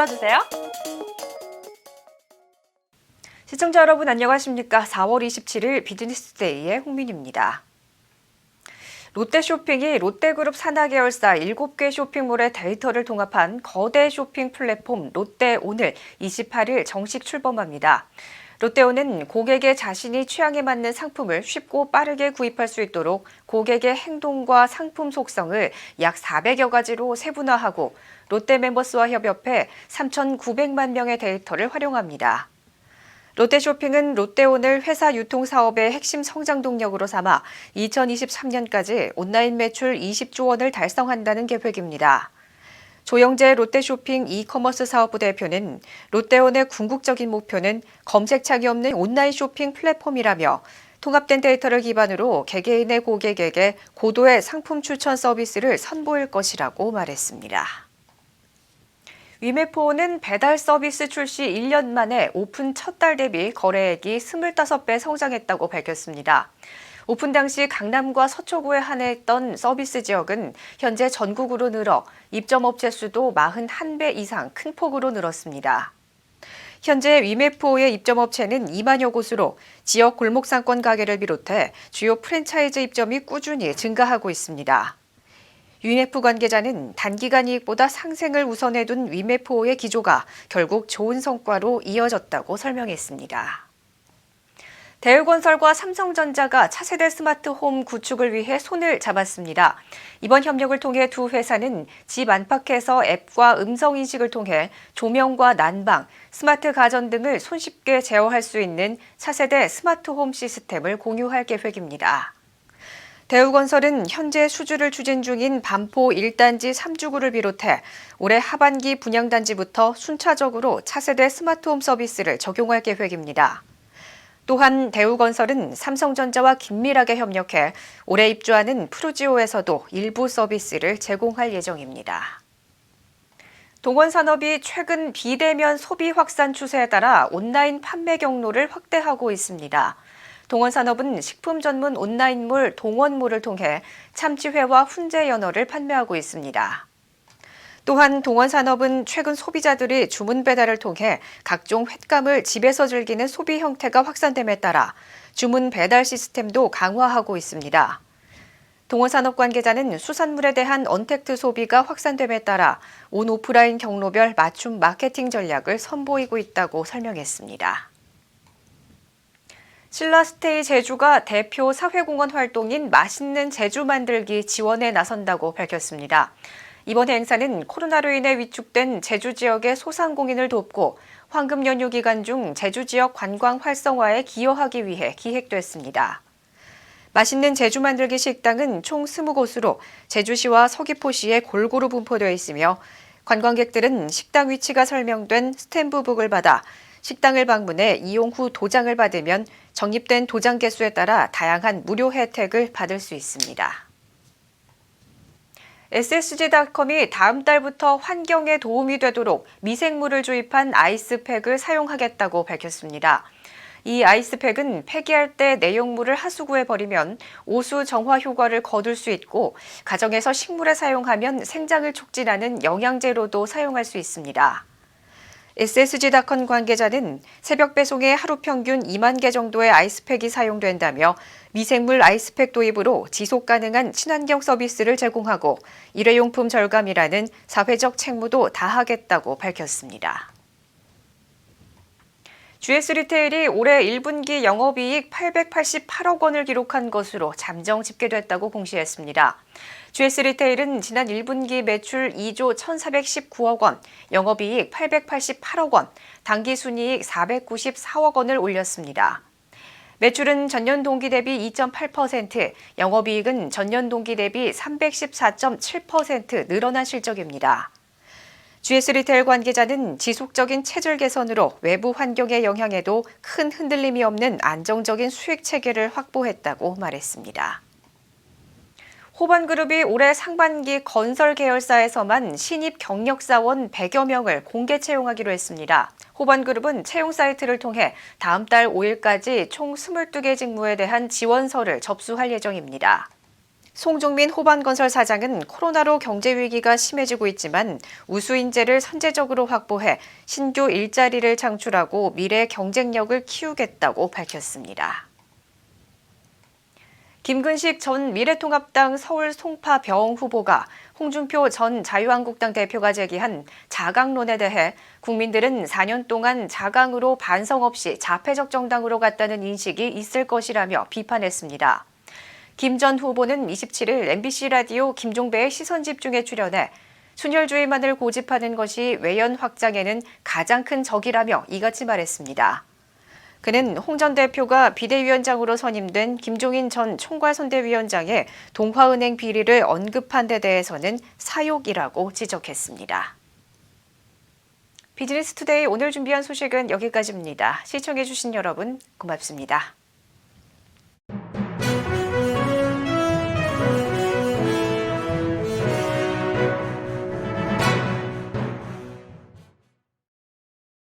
눌러주세요. 시청자 여러분 안녕하십니까? 4월 27일 비즈니스데이의 홍민입니다. 롯데쇼핑이 롯데그룹 산하 계열사 7개 쇼핑몰의 데이터를 통합한 거대 쇼핑 플랫폼 롯데온을 28일 정식 출범합니다. 롯데온은 고객의 자신이 취향에 맞는 상품을 쉽고 빠르게 구입할 수 있도록 고객의 행동과 상품 속성을 약 400여 가지로 세분화하고 롯데멤버스와 협업해 3,900만 명의 데이터를 활용합니다. 롯데쇼핑은 롯데온을 회사 유통 사업의 핵심 성장 동력으로 삼아 2023년까지 온라인 매출 20조 원을 달성한다는 계획입니다. 조영재 롯데쇼핑 이커머스 사업부 대표는 롯데온의 궁극적인 목표는 검색창이 없는 온라인 쇼핑 플랫폼이라며 통합된 데이터를 기반으로 개개인의 고객에게 고도의 상품 추천 서비스를 선보일 것이라고 말했습니다. 위메포는 배달 서비스 출시 1년 만에 오픈 첫 달 대비 거래액이 25배 성장했다고 밝혔습니다. 오픈 당시 강남과 서초구에 한해했던 서비스 지역은 현재 전국으로 늘어 입점업체 수도 41배 이상 큰 폭으로 늘었습니다. 현재 위메포의 입점업체는 2만여 곳으로 지역 골목상권 가게를 비롯해 주요 프랜차이즈 입점이 꾸준히 증가하고 있습니다. 위메프 관계자는 단기간 이익보다 상생을 우선해 둔 위메포의 기조가 결국 좋은 성과로 이어졌다고 설명했습니다. 대우건설과 삼성전자가 차세대 스마트홈 구축을 위해 손을 잡았습니다. 이번 협력을 통해 두 회사는 집 안팎에서 앱과 음성인식을 통해 조명과 난방, 스마트 가전 등을 손쉽게 제어할 수 있는 차세대 스마트홈 시스템을 공유할 계획입니다. 대우건설은 현재 수주를 추진 중인 반포 1단지 3주구를 비롯해 올해 하반기 분양단지부터 순차적으로 차세대 스마트홈 서비스를 적용할 계획입니다. 또한 대우건설은 삼성전자와 긴밀하게 협력해 올해 입주하는 프루지오에서도 일부 서비스를 제공할 예정입니다. 동원산업이 최근 비대면 소비 확산 추세에 따라 온라인 판매 경로를 확대하고 있습니다. 동원산업은 식품 전문 온라인몰 동원몰을 통해 참치회와 훈제 연어를 판매하고 있습니다. 또한 동원산업은 최근 소비자들이 주문 배달을 통해 각종 횟감을 집에서 즐기는 소비 형태가 확산됨에 따라 주문 배달 시스템도 강화하고 있습니다. 동원산업 관계자는 수산물에 대한 언택트 소비가 확산됨에 따라 온 오프라인 경로별 맞춤 마케팅 전략을 선보이고 있다고 설명했습니다. 신라스테이 제주가 대표 사회공헌 활동인 맛있는 제주 만들기 지원에 나선다고 밝혔습니다. 이번 행사는 코로나로 인해 위축된 제주 지역의 소상공인을 돕고 황금 연휴 기간 중 제주 지역 관광 활성화에 기여하기 위해 기획됐습니다. 맛있는 제주 만들기 식당은 총 20곳으로 제주시와 서귀포시에 골고루 분포되어 있으며 관광객들은 식당 위치가 설명된 스탬프북을 받아 식당을 방문해 이용 후 도장을 받으면 적립된 도장 개수에 따라 다양한 무료 혜택을 받을 수 있습니다. SSG닷컴이 다음 달부터 환경에 도움이 되도록 미생물을 주입한 아이스팩을 사용하겠다고 밝혔습니다. 이 아이스팩은 폐기할 때 내용물을 하수구에 버리면 오수 정화 효과를 거둘 수 있고 가정에서 식물에 사용하면 생장을 촉진하는 영양제로도 사용할 수 있습니다. SSG닷컴 관계자는 새벽 배송에 하루 평균 2만 개 정도의 아이스팩이 사용된다며 미생물 아이스팩 도입으로 지속 가능한 친환경 서비스를 제공하고 일회용품 절감이라는 사회적 책무도 다하겠다고 밝혔습니다. GS리테일이 올해 1분기 영업이익 888억 원을 기록한 것으로 잠정 집계됐다고 공시했습니다. GS리테일은 지난 1분기 매출 2조 1,419억 원, 영업이익 888억 원, 당기순이익 494억 원을 올렸습니다. 매출은 전년 동기 대비 2.8%, 영업이익은 전년 동기 대비 314.7% 늘어난 실적입니다. GS리테일 관계자는 지속적인 체질 개선으로 외부 환경의 영향에도 큰 흔들림이 없는 안정적인 수익 체계를 확보했다고 말했습니다. 호반그룹이 올해 상반기 건설 계열사에서만 신입 경력사원 100여 명을 공개 채용하기로 했습니다. 호반그룹은 채용 사이트를 통해 다음 달 5일까지 총 22개 직무에 대한 지원서를 접수할 예정입니다. 송종민 호반건설 사장은 코로나로 경제 위기가 심해지고 있지만 우수 인재를 선제적으로 확보해 신규 일자리를 창출하고 미래 경쟁력을 키우겠다고 밝혔습니다. 김근식 전 미래통합당 서울 송파병 후보가 홍준표 전 자유한국당 대표가 제기한 자강론에 대해 국민들은 4년 동안 자강으로 반성 없이 자폐적 정당으로 갔다는 인식이 있을 것이라며 비판했습니다. 김 전 후보는 27일 MBC 라디오 김종배의 시선집중에 출연해 순혈주의만을 고집하는 것이 외연 확장에는 가장 큰 적이라며 이같이 말했습니다. 그는 홍 전 대표가 비대위원장으로 선임된 김종인 전 총괄선대위원장의 동화은행 비리를 언급한 데 대해서는 사욕이라고 지적했습니다. 비즈니스투데이 오늘 준비한 소식은 여기까지입니다. 시청해주신 여러분 고맙습니다.